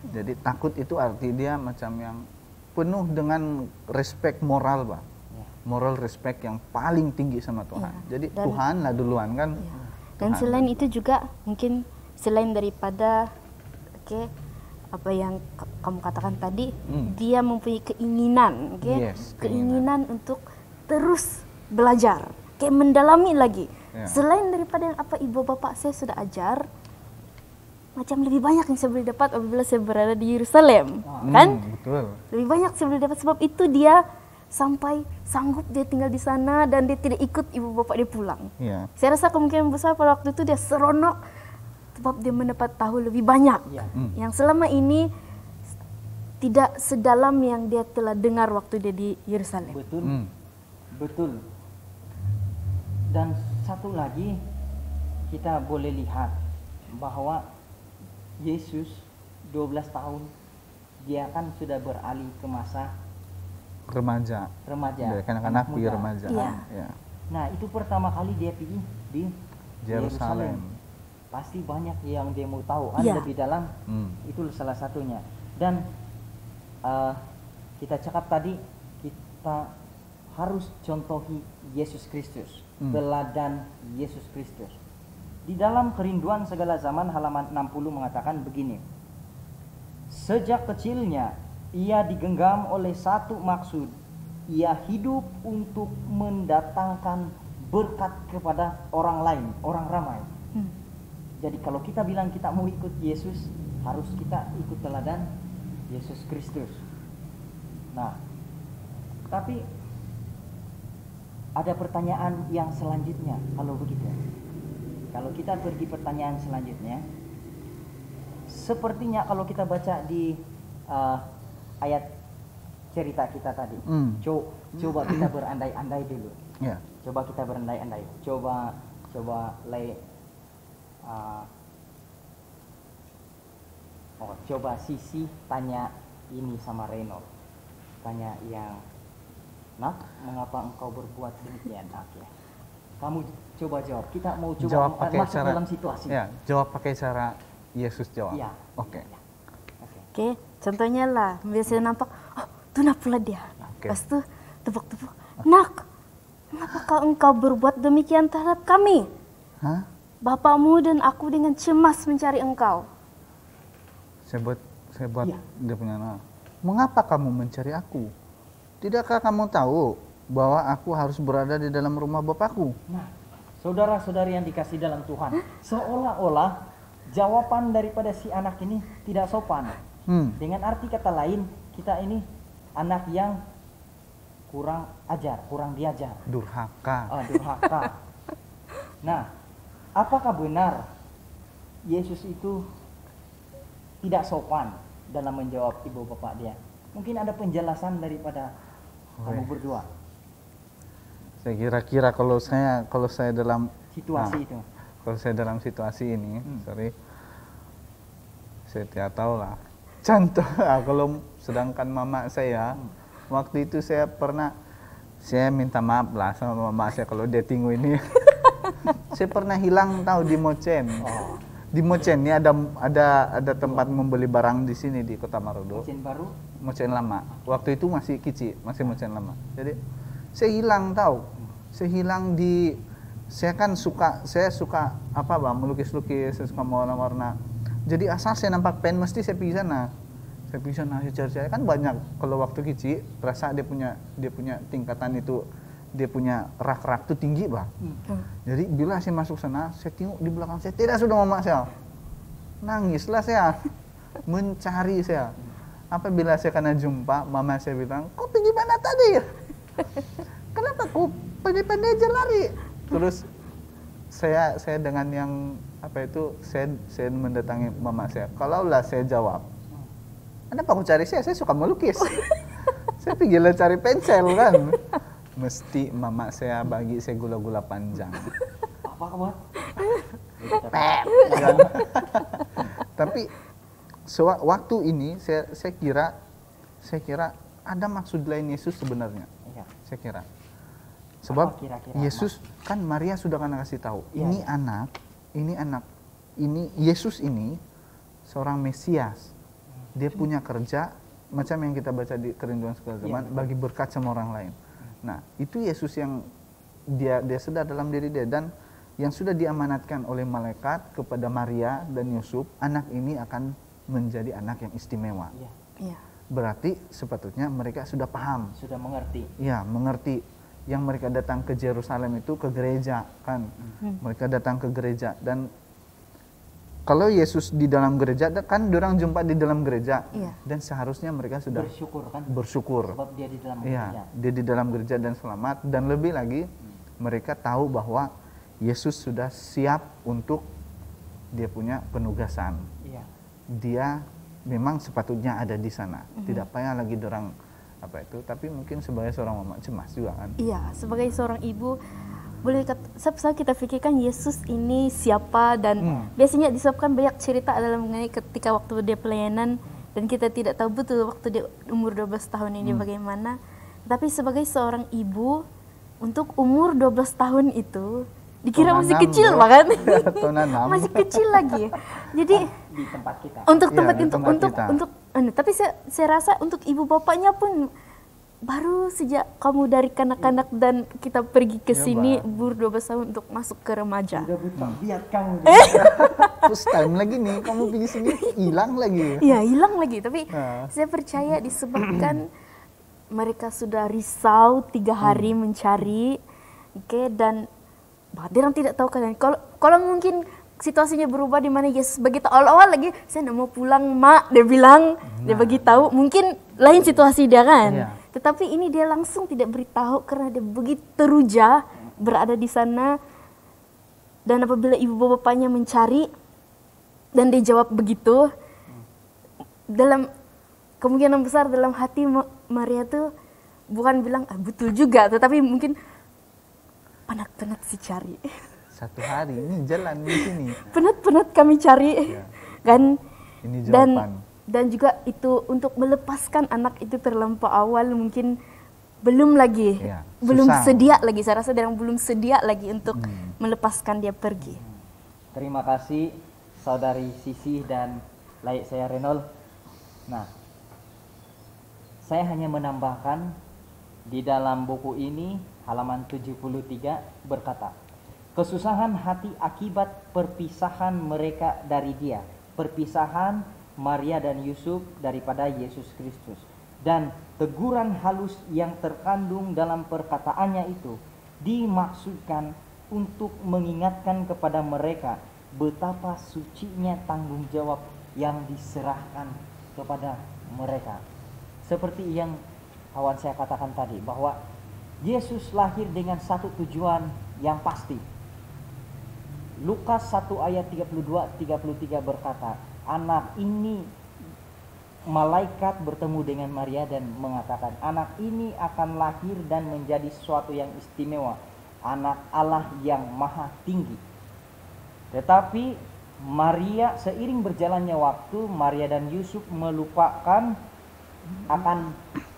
Jadi takut itu arti dia macam yang penuh dengan respect moral, Pak. Moral respect yang paling tinggi sama Tuhan. Jadi Tuhan lah duluan kan. Dan selain itu juga mungkin selain daripada apa yang kamu katakan tadi, dia mempunyai keinginan, keinginan untuk terus belajar, mendalami lagi. Selain daripada yang apa ibu bapak saya sudah ajar, macam lebih banyak yang saya boleh dapat apabila saya berada di Yerusalem, kan? Betul. Lebih banyak saya boleh dapat, sebab itu dia sampai sanggup dia tinggal di sana dan dia tidak ikut ibu bapak dia pulang. Saya rasa kemungkinan besar pada waktu itu dia seronok sebab dia mendapat tahu lebih banyak yang selama ini tidak sedalam yang dia telah dengar waktu dia di Yerusalem. Betul. Dan satu lagi kita boleh lihat bahwa Yesus 12 tahun dia kan sudah beralih ke masa remaja. Kanak-kanak pergi remaja. Nah, itu pertama kali dia pergi di Yerusalem. Pasti banyak yang dia mau tahu lebih dalam. Itu salah satunya. Dan kita cakap tadi, kita harus contohi Yesus Kristus, teladan Yesus Kristus. Di dalam Kerinduan Segala Zaman halaman 60 mengatakan begini. Sejak kecilnya ia digenggam oleh satu maksud. Ia hidup untuk mendatangkan berkat kepada orang lain, orang ramai. Jadi kalau kita bilang kita mau ikut Yesus, harus kita ikut teladan Yesus Kristus. Nah, tapi ada pertanyaan yang selanjutnya kalau begitu. Kalau kita pergi pertanyaan selanjutnya, sepertinya kalau kita baca di ayat cerita kita tadi, coba kita berandai-andai dulu. Coba kita berandai-andai. Coba coba Sisi tanya ini sama Reno. Tanya yang, "Nak, mengapa engkau berbuat demikian?" Kamu coba jawab. Kita mau coba masuk dalam situasi. Jawab pakai cara Yesus jawab. Oke, contohnya lah, biasanya nampak, tuh nak pula dia. Lepas tu tepuk-tepuk, "Nak, mengapakah engkau berbuat demikian terhadap kami? Bapakmu dan aku dengan cemas mencari engkau." Saya buat dia punya nama. "Mengapa kamu mencari aku? Tidakkah kamu tahu bahwa aku harus berada di dalam rumah Bapakku?" Nah, saudara-saudari yang dikasih dalam Tuhan, seolah-olah jawaban daripada si anak ini tidak sopan. Dengan arti kata lain, kita ini anak yang kurang ajar, kurang diajar. Durhaka. Nah, apakah benar Yesus itu tidak sopan dalam menjawab ibu bapak dia? Mungkin ada penjelasan daripada kamu berdua. Saya kira-kira kalau saya dalam situasi itu. Kalau saya dalam situasi ini, saya tidak tahu lah. Contoh, kalau sedangkan mama saya, waktu itu saya minta maaf lah sama mama saya kalau dia tunggu ini. Saya pernah hilang tahu di Mocen. Di Mocen ini ada tempat membeli barang di sini di Kota Marodo. Mocen baru. Mocen lama. Waktu itu masih kicik, masih Mocen lama. Jadi saya hilang tahu. Saya hilang di saya suka apa bang, melukis-lukis, saya suka warna-warna. Jadi asal saya nampak pen mesti saya pergi sana. Saya cari-cari kan banyak. Kalau waktu kicik rasa dia punya tingkatan itu, dia punya rak-rak itu tinggi bang. Jadi bila saya masuk sana, saya tengok di belakang saya tidak sudah mama saya. Nangislah saya, mencari saya. Apabila saya kena jumpa, mama saya bilang, kau pergi mana tadi? Kenapa kau pandai-pandai aja lari? Terus saya dengan yang apa itu, saya mendatangi mama saya. Kalaulah saya jawab, kenapa kau cari saya? Saya suka melukis. Saya pergilah cari pensel kan. Mesti mama saya bagi saya gula-gula panjang. Apa kabar? Tapi waktu ini saya kira ada maksud lain Yesus sebenarnya. Iya. Saya kira. Sebab kira-kira, Yesus kan Maria sudah kan kasih tahu, Ya. ini Yesus ini seorang Mesias. Dia punya kerja macam yang kita baca di Kerinduan Segala Zaman, bagi berkat sama orang lain. Nah, itu Yesus yang dia sedar dalam diri dia, dan yang sudah diamanatkan oleh malaikat kepada Maria dan Yusuf, anak ini akan menjadi anak yang istimewa. Iya. Iya. Berarti sepatutnya mereka sudah paham. Sudah mengerti. Ya, mengerti. Yang mereka datang ke Yerusalem itu ke gereja kan. Mereka datang ke gereja, dan kalau Yesus di dalam gereja kan orang jumpa di dalam gereja. Iya. Dan seharusnya mereka sudah Bersyukur kan? bersyukur. Sebab dia di dalam Iya, gereja. dia di dalam gereja dan selamat, dan lebih lagi mereka tahu bahwa Yesus sudah siap untuk dia punya penugasan. Iya. Dia memang sepatutnya ada di sana. Tidak payah lagi dorang apa itu, tapi mungkin sebagai seorang mama cemas juga kan. Iya, sebagai seorang ibu boleh kita pikirkan Yesus ini siapa, dan biasanya disebutkan banyak cerita dalam mengenai ketika waktu dia pelayanan, dan kita tidak tahu betul waktu dia umur 12 tahun ini bagaimana. Tapi sebagai seorang ibu, untuk umur 12 tahun itu dikira Tahun masih 6, kecil bro. bahkan. Tahun 6. Masih kecil lagi. Jadi Di tempat kita. untuk Iya, tempat di tempat kita. untuk tapi saya rasa untuk ibu bapaknya pun baru sejak kamu dari kanak-kanak dan kita pergi ke Iya, sini Bang. umur 12 tahun untuk masuk ke remaja. Udah buta. Lihat kamu. First time lagi nih, kamu pergi sini hilang lagi. Iya, hilang lagi. Tapi Nah. saya percaya disebabkan mereka sudah risau 3 hari mencari, oke, dan dia orang tidak tahu kalian. Kalau mungkin situasinya berubah di mana Yesus begitu awal-awal lagi, saya nak mau pulang mak, dia bilang, dia bagi tahu, mungkin lain situasi dia kan. Iya. Tetapi ini dia langsung tidak beritahu karena dia begitu teruja berada di sana. Dan apabila ibu bapaknya mencari dan dia jawab begitu, dalam kemungkinan besar dalam hati Maria tuh bukan bilang betul juga, tetapi mungkin penat-penat sih cari. 1 hari ini jalan di sini. Penat-penat kami cari, kan? Ini jawaban. Dan juga itu untuk melepaskan anak itu terlampau awal mungkin belum lagi, Iya, belum susah. sedia lagi. Saya rasa dia orang belum sedia lagi untuk melepaskan dia pergi. Terima kasih saudari Sisi dan Laik saya Renol. Nah, saya hanya menambahkan di dalam buku ini halaman 73 berkata, kesusahan hati akibat perpisahan mereka dari dia, perpisahan Maria dan Yusuf daripada Yesus Kristus, dan teguran halus yang terkandung dalam perkataannya itu dimaksudkan untuk mengingatkan kepada mereka betapa sucinya tanggung jawab yang diserahkan kepada mereka. Seperti yang kawan saya katakan tadi, bahwa Yesus lahir dengan satu tujuan yang pasti. Lukas 1 ayat 32-33 berkata, anak ini, malaikat bertemu dengan Maria dan mengatakan, anak ini akan lahir dan menjadi sesuatu yang istimewa, anak Allah yang maha tinggi. Tetapi Maria, seiring berjalannya waktu, Maria dan Yusuf melupakan akan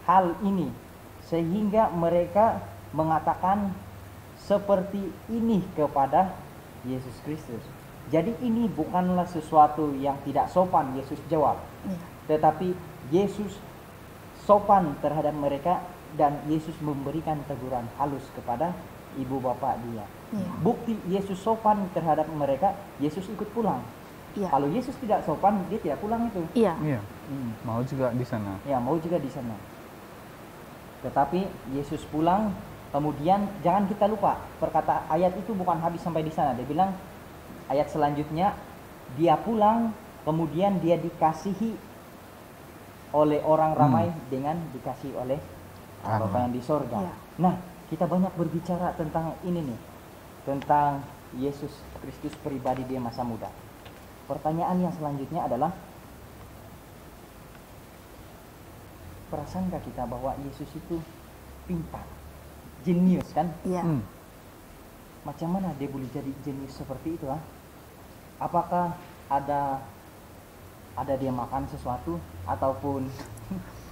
hal ini, sehingga mereka mengatakan seperti ini kepada Yesus Kristus. Jadi ini bukanlah sesuatu yang tidak sopan Yesus jawab. Iya. Tetapi Yesus sopan terhadap mereka dan Yesus memberikan teguran halus kepada ibu bapak dia. Iya. Bukti Yesus sopan terhadap mereka, Yesus ikut pulang. Iya. Kalau Yesus tidak sopan, dia tidak pulang itu. Iya. Iya. Hmm. Mau juga di sana. Ya, mau juga di sana. Tetapi Yesus pulang, kemudian jangan kita lupa, perkata ayat itu bukan habis sampai di sana. Dia bilang ayat selanjutnya, dia pulang, kemudian dia dikasihi oleh orang ramai dengan dikasihi oleh Allah. Bapa yang di sorga. Iya. Nah, kita banyak berbicara tentang ini nih, tentang Yesus Kristus pribadi di masa muda. Pertanyaan yang selanjutnya adalah, perasaankah kita bahwa Yesus itu pintar, jenius kan? Iya. Hmm. Macam mana dia boleh jadi jenius seperti itu? Apakah ada dia makan sesuatu ataupun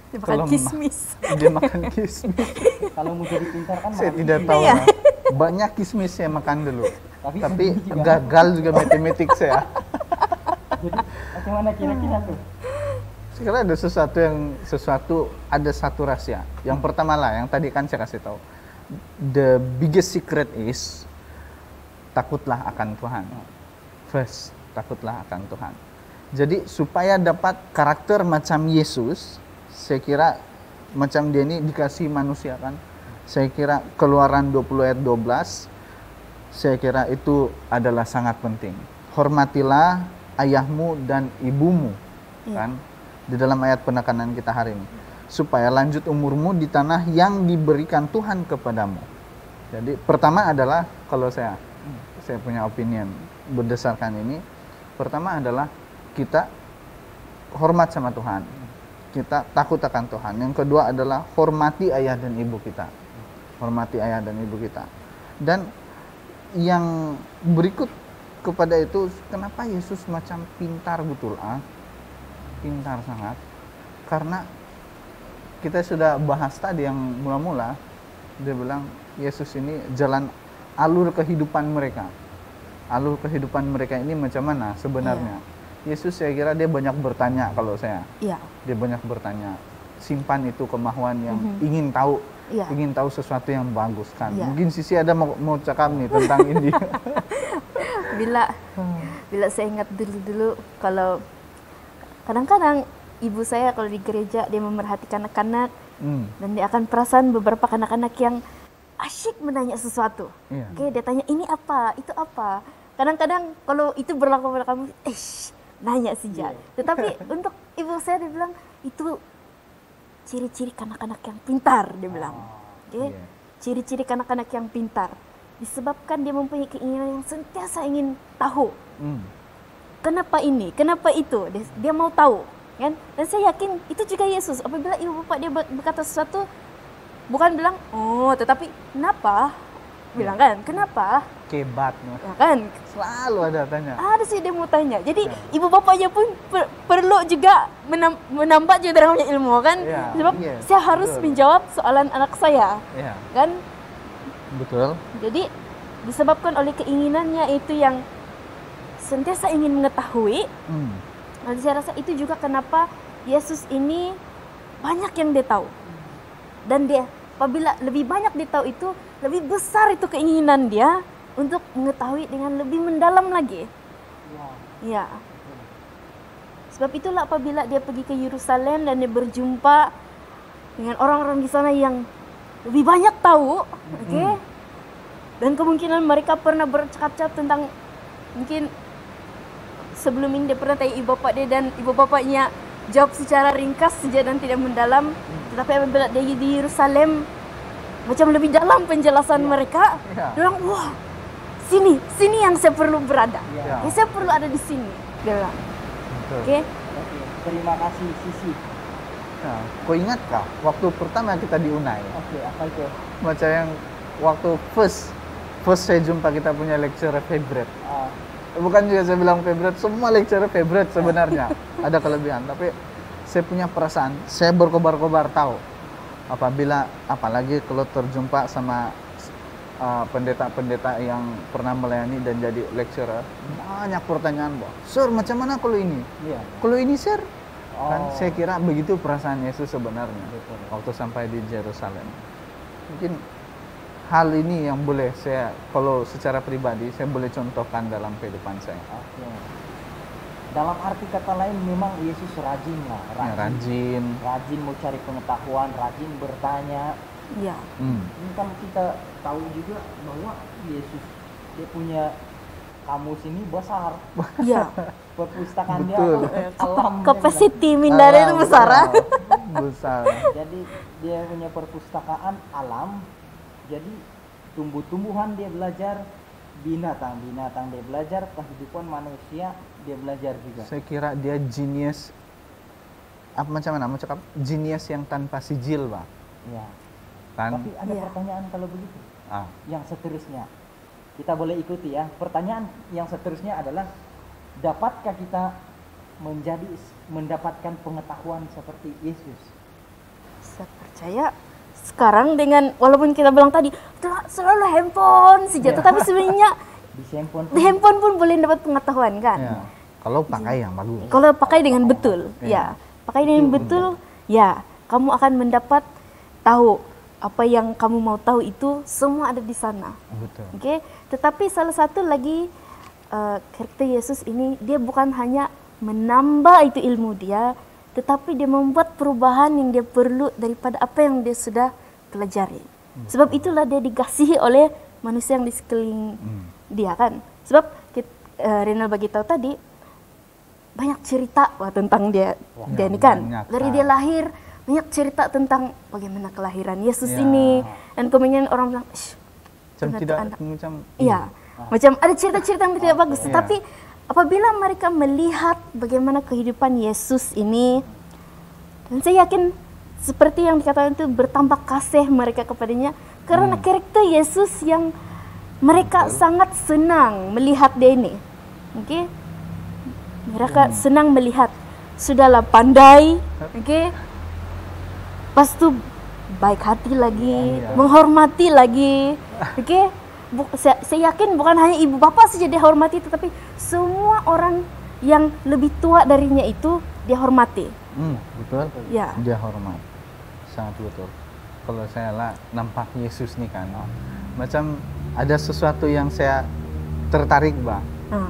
Dia makan Kalau kismis. Dia makan kismis. kalau mau jadi pintar kan Saya makan tidak kismis. tahu. Iya. Lah. Banyak kismis saya makan dulu. Tapi juga. gagal juga matematik saya. Jadi macam mana kira-kira tuh? Sekarang ada ada satu rahasia. Yang pertama lah, yang tadi kan saya kasih tahu. The biggest secret is takutlah akan Tuhan. First, takutlah akan Tuhan. Jadi supaya dapat karakter macam Yesus, saya kira macam dia ini dikasih manusia kan. Saya kira Keluaran 20 ayat 12, saya kira itu adalah sangat penting. Hormatilah ayahmu dan ibumu, kan? Di dalam ayat penekanan kita hari ini, supaya lanjut umurmu di tanah yang diberikan Tuhan kepadamu. Jadi pertama adalah, kalau saya punya opinion berdasarkan ini, pertama adalah kita hormat sama Tuhan, kita takut akan Tuhan. Yang kedua adalah hormati ayah dan ibu kita, hormati ayah dan ibu kita. Dan yang berikut kepada itu, kenapa Yesus macam pintar betul? Pintar sangat, karena kita sudah bahas tadi yang mula-mula, dia bilang Yesus ini jalan alur kehidupan mereka. Alur kehidupan mereka ini macam mana sebenarnya? Yesus, saya kira dia banyak bertanya. Kalau saya, Iya. dia banyak bertanya, simpan itu kemauan yang ingin tahu, Iya. ingin tahu sesuatu yang bagus kan. Iya. Mungkin Sisi ada mau cakap nih tentang ini. Bila saya ingat dulu kalau kadang-kadang ibu saya kalau di gereja dia memerhatikan anak-anak dan dia akan perasan beberapa anak-anak yang asyik menanya sesuatu. Iya. Oke, dia tanya ini apa, itu apa. Kadang-kadang kalau itu berlaku pada kamu, nanya saja. Tetapi untuk ibu saya dia bilang itu ciri-ciri kanak-kanak yang pintar, dia bilang. Oke, ciri-ciri kanak-kanak yang pintar disebabkan dia mempunyai keinginan yang sentiasa ingin tahu. Kenapa ini? Kenapa itu? Dia mau tahu, kan? Dan saya yakin itu juga Yesus. Apabila ibu bapak dia berkata sesuatu, bukan bilang, oh, tetapi kenapa? Bilang kan, kenapa? Kebat, Ya kan? selalu ada tanya. Ada sih dia mau tanya. Jadi ibu bapaknya pun perlu juga menambah juga dalam ilmu, kan? Ya, Sebab yes, saya harus betul. menjawab soalan anak saya, Iya, kan? betul. Jadi disebabkan oleh keinginannya itu yang sentiasa ingin mengetahui. Dan saya rasa itu juga kenapa Yesus ini banyak yang dia tahu. Dan dia apabila lebih banyak dia tahu itu, lebih besar itu keinginan dia untuk mengetahui dengan lebih mendalam lagi. Ya. Sebab itulah apabila dia pergi ke Yerusalem dan dia berjumpa dengan orang-orang di sana yang lebih banyak tahu, oke? Dan kemungkinan mereka pernah bercakap-cakap tentang, mungkin sebelum ini dia pernah tanya ibu bapak dia dan ibu bapaknya jawab secara ringkas saja dan tidak mendalam. Tetapi apabila dia di Yerusalem, macam lebih dalam penjelasan mereka, Ya. dia bilang, wah, sini yang saya perlu berada. Ya. Ya, saya perlu ada di sini. Dia bilang, Betul. oke? Oke, terima kasih Sisi. Nah, kau ingat kah waktu pertama kita di Unai? Oke, apa itu? Macam yang waktu first saya jumpa kita punya lecturer favorite. Bukan juga saya bilang favorite, semua lecturer favorite sebenarnya. Ada kelebihan, tapi saya punya perasaan, saya berkobar-kobar tahu apabila, apalagi kalau terjumpa sama pendeta-pendeta yang pernah melayani dan jadi lecturer, banyak pertanyaan, Sir, macam mana kalau ini? Iya. Kalau ini, Sir? Kan Oh. saya kira begitu perasaan Yesus sebenarnya Betul. waktu sampai di Yerusalem. Mungkin hal ini yang boleh saya, kalau secara pribadi, saya boleh contohkan dalam kehidupan saya. Oke. Dalam arti kata lain memang Yesus rajin lah, Ya, rajin. rajin mau cari pengetahuan, rajin bertanya. Ya. Ini kalau kita tahu juga bahwa Yesus dia punya kamus ini besar, Ya. perpustakaan dia Betul. alam. Capacity Mindara itu besar. Ah. Besar. Jadi dia punya perpustakaan alam. Jadi tumbuh-tumbuhan dia belajar, binatang-binatang dia belajar, kehidupan manusia dia belajar juga. Saya kira dia genius. Apa macam mana? Mau cakap genius yang tanpa sijil, Pak. Ya. Kan? Tapi ada Iya. pertanyaan kalau begitu. Ah, Yang seterusnya kita boleh ikuti ya. Pertanyaan yang seterusnya adalah, dapatkah kita mendapatkan pengetahuan seperti Yesus? Saya percaya sekarang dengan walaupun kita bilang tadi selalu handphone saja, Ya. tetapi sebenarnya Di handphone di handphone pun boleh dapat pengetahuan kan. ya. Kalau pakai yang bagus. Kalau pakai dengan betul, Ya. ya. Pakai dengan betul, ya. Kamu akan mendapat tahu apa yang kamu mau tahu itu semua ada di sana. Betul. Oke, tetapi salah satu lagi karakter Yesus ini, dia bukan hanya menambah itu ilmu dia, tetapi dia membuat perubahan yang dia perlu daripada apa yang dia sudah pelajari. Sebab itulah dia dikasihi oleh manusia yang di sekeliling dia kan. Sebab Renal bagi tahu tadi banyak cerita tentang dia, dia ini kan. banyak. Dari dia lahir banyak cerita tentang bagaimana kelahiran Yesus ini, dan kemudian orang bilang, Macam Benar, tidak anak. macam iya, macam ada cerita-cerita yang tidak bagus. Iya. Tapi apabila mereka melihat bagaimana kehidupan Yesus ini, dan saya yakin seperti yang dikatakan itu bertambah kasih mereka kepadanya karena karakter Yesus yang mereka sangat senang melihat dia ini. Oke, mereka senang melihat, sudahlah pandai, oke, pas tu baik hati lagi, menghormati lagi, oke. Saya yakin bukan hanya ibu bapak saja dia hormati, tetapi semua orang yang lebih tua darinya itu dia hormati. betul. Ya. Dia hormat. Sangat betul. Kalau saya lah nampak Yesus nih kan, macam ada sesuatu yang saya tertarik, Bang. Ah,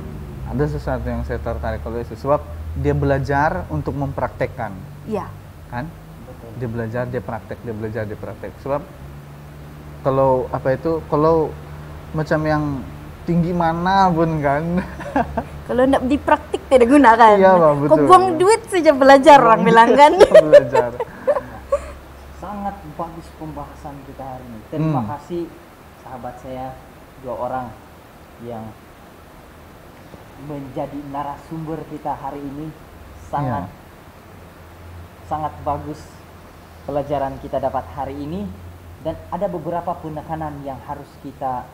Ada sesuatu yang saya tertarik kalau Yesus, sebab dia belajar untuk mempraktekkan, ya, kan? Dia belajar, dia praktek, dia belajar, dia praktek. Sebab kalau apa itu, kalau macam yang tinggi mana pun kan, kalau tidak dipraktik tidak guna kan. Iya, Bang, Kau betul. buang duit saja belajar orang bilang kan. belajar. Sangat bagus pembahasan kita hari ini. Terima kasih sahabat saya, dua orang yang menjadi narasumber kita hari ini. Sangat sangat bagus pelajaran kita dapat hari ini, dan ada beberapa penekanan yang harus kita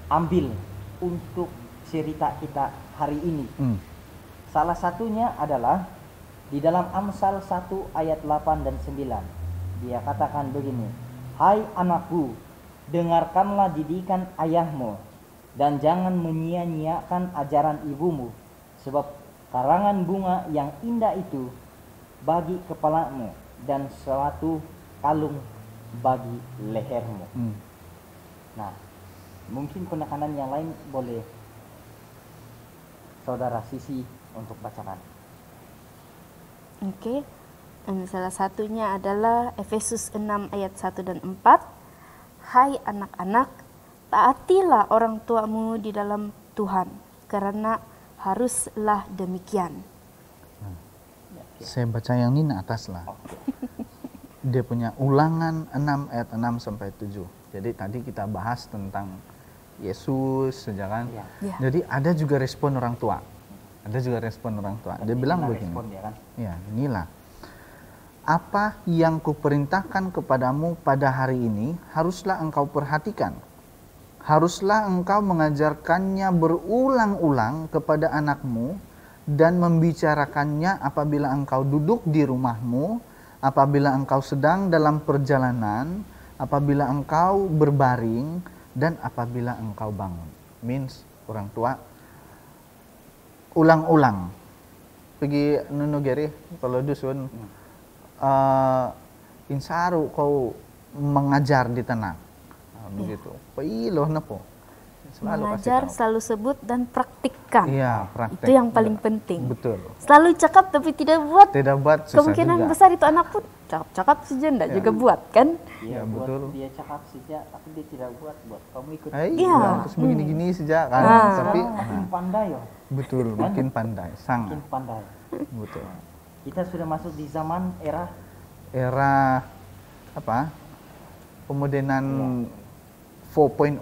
ambil untuk cerita kita hari ini. Salah satunya adalah di dalam Amsal 1 ayat 8 dan 9. Dia katakan begini, "Hai anakku, dengarkanlah didikan ayahmu, dan jangan menyia-nyiakan ajaran ibumu, sebab karangan bunga yang indah itu bagi kepalamu, dan suatu kalung bagi lehermu." Nah, mungkin penekanan yang lain boleh saudara Sisi untuk bacakan. Oke. Salah satunya adalah Efesus 6 ayat 1 dan 4. Hai anak-anak, taatilah orang tuamu di dalam Tuhan, karena haruslah demikian. Saya baca yang ini atas lah. Dia punya Ulangan 6 ayat 6 sampai 7. Jadi tadi kita bahas tentang Yesus saja kan. Ya. Ya. Jadi ada juga respon orang tua. Ada juga respon orang tua. Dia bilang Inilah begini. respon dia kan. Ya, inilah. Apa yang kuperintahkan kepadamu pada hari ini haruslah engkau perhatikan. Haruslah engkau mengajarkannya berulang-ulang kepada anakmu dan membicarakannya apabila engkau duduk di rumahmu, apabila engkau sedang dalam perjalanan, apabila engkau berbaring dan apabila engkau bangun. Means orang tua ulang-ulang. Pergi nunu geri kalau dusun insaru kau mengajar di tanah. Begitu. Pailoh na po. Selalu Mengajar, selalu sebut dan praktikkan. Iya, praktek. Itu yang paling penting. Betul. Selalu cakap tapi tidak buat. Tidak buat susah Kemungkinan juga. besar itu anak pun cakap saja enggak juga buat kan? Ya, Iya, buat betul. dia cakap saja tapi dia tidak buat kamu ikut. Iya. Terus begini-gini saja kan. Tapi Sekarang makin pandai ya, betul, makin pandai, sangat. makin pandai. Betul. Kita sudah masuk di zaman era Era apa? Pemodenan 4.0.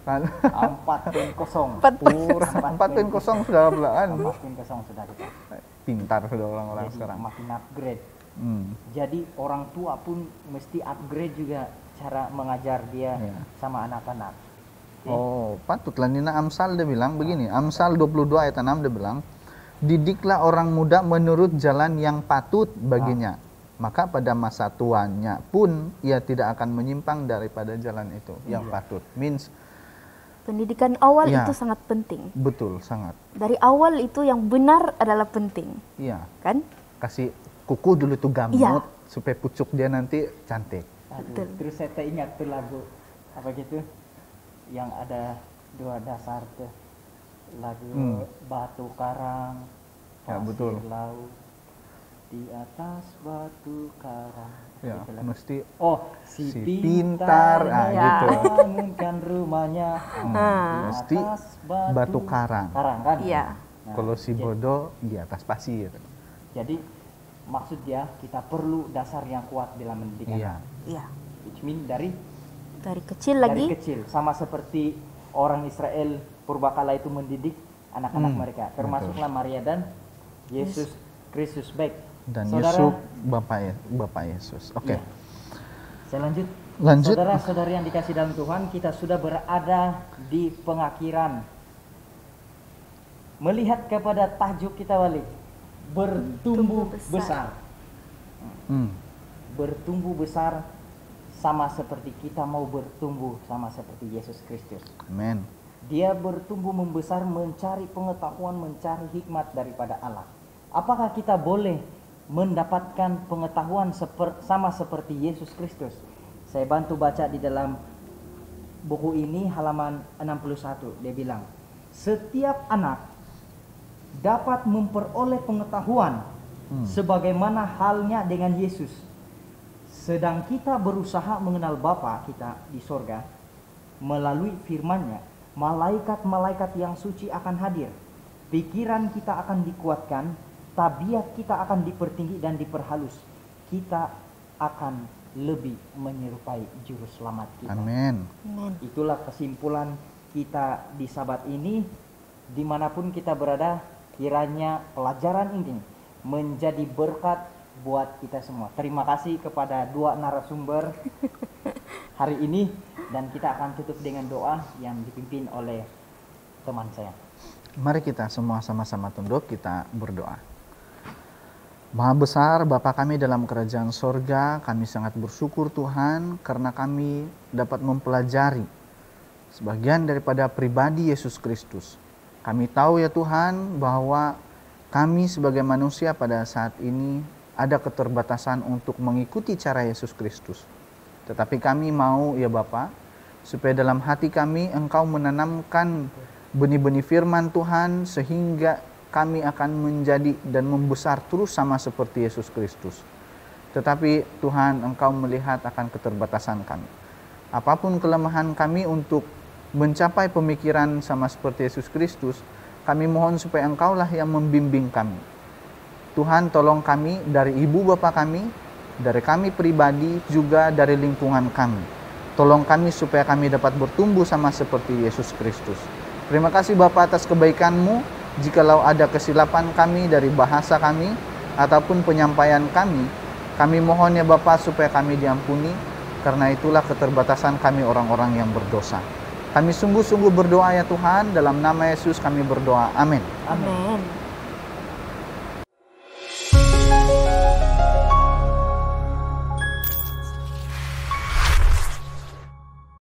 Kan? 4.0. 4.0 sudah belaan. 4.0 sudah kita. Pintar sudah orang-orang Jadi sekarang. makin upgrade. Hmm. Jadi orang tua pun mesti upgrade juga cara mengajar dia Iya. sama anak-anak. Oh, patutlah Nina Amsal dia bilang begini. Amsal 22 ayat 6 dia bilang, didiklah orang muda menurut jalan yang patut baginya. Maka pada masa tuanya pun ia tidak akan menyimpang daripada jalan itu yang patut. Means Pendidikan awal Iya. itu sangat penting. betul sangat. Dari awal itu yang benar adalah penting, Iya. kan? Kasih kuku dulu tuh gamut Iya. supaya pucuk dia nanti cantik. Aduh, Betul. terus saya teringat tuh lagu apa gitu yang ada dua dasar tuh lagu batu karang Ya, pasir betul. laut di atas batu karang. Ya, Gitu lagu. mesti Oh, si si pintar, pintar, gitu. bangunkan rumahnya di mesti atas batu karang. kan? Iya. Nah, Kalau si jadi- bodoh di atas pasir. Jadi maksud dia kita perlu dasar yang kuat dalam pendidikan. Iya. Iya. Which mean dari Kecil lagi. kecil sama seperti orang Israel purbakala itu mendidik anak-anak mereka, termasuklah Maria dan Yesus Kristus. Baik. Dan Saudara, Yusuf Bapak Yesus. Oke. iya. Saya lanjut. Lanjut. Saudara-saudari yang dikasih dalam Tuhan, kita sudah berada di pengakhiran. Melihat kepada tajuk kita balik, bertumbuh besar. Hmm. Bertumbuh besar sama seperti kita mau bertumbuh sama seperti Yesus Kristus. Amin. Dia bertumbuh membesar mencari pengetahuan, mencari hikmat daripada Allah. Apakah kita boleh mendapatkan pengetahuan sama seperti Yesus Kristus? Saya bantu baca di dalam buku ini halaman 61. Dia bilang, setiap anak dapat memperoleh pengetahuan sebagaimana halnya dengan Yesus. Sedang kita berusaha mengenal Bapa kita di sorga melalui firman-Nya, malaikat-malaikat yang suci akan hadir. Pikiran kita akan dikuatkan, tabiat kita akan dipertinggi dan diperhalus. Kita akan lebih menyerupai juru selamat kita. Amin. Amin. Itulah kesimpulan kita di Sabat ini. Dimanapun kita berada, kiranya pelajaran ini menjadi berkat buat kita semua. Terima kasih kepada dua narasumber hari ini, dan kita akan tutup dengan doa yang dipimpin oleh teman saya. Mari kita semua sama-sama tunduk, kita berdoa. Maha besar Bapa kami dalam kerajaan sorga, kami sangat bersyukur Tuhan karena kami dapat mempelajari sebagian daripada pribadi Yesus Kristus. Kami tahu ya Tuhan bahwa kami sebagai manusia pada saat ini ada keterbatasan untuk mengikuti cara Yesus Kristus. Tetapi kami mau ya Bapa, supaya dalam hati kami Engkau menanamkan benih-benih firman Tuhan sehingga kami akan menjadi dan membesar terus sama seperti Yesus Kristus. Tetapi Tuhan, Engkau melihat akan keterbatasan kami. Apapun kelemahan kami untuk mencapai pemikiran sama seperti Yesus Kristus, kami mohon supaya Engkaulah yang membimbing kami. Tuhan, tolong kami dari ibu bapa kami, dari kami pribadi, juga dari lingkungan kami. Tolong kami supaya kami dapat bertumbuh sama seperti Yesus Kristus. Terima kasih Bapa atas kebaikan-Mu. Jikalau ada kesilapan kami dari bahasa kami ataupun penyampaian kami mohon ya Bapa supaya kami diampuni, karena itulah keterbatasan kami orang-orang yang berdosa. Kami sungguh-sungguh berdoa ya Tuhan, dalam nama Yesus kami berdoa. Amin. Amin.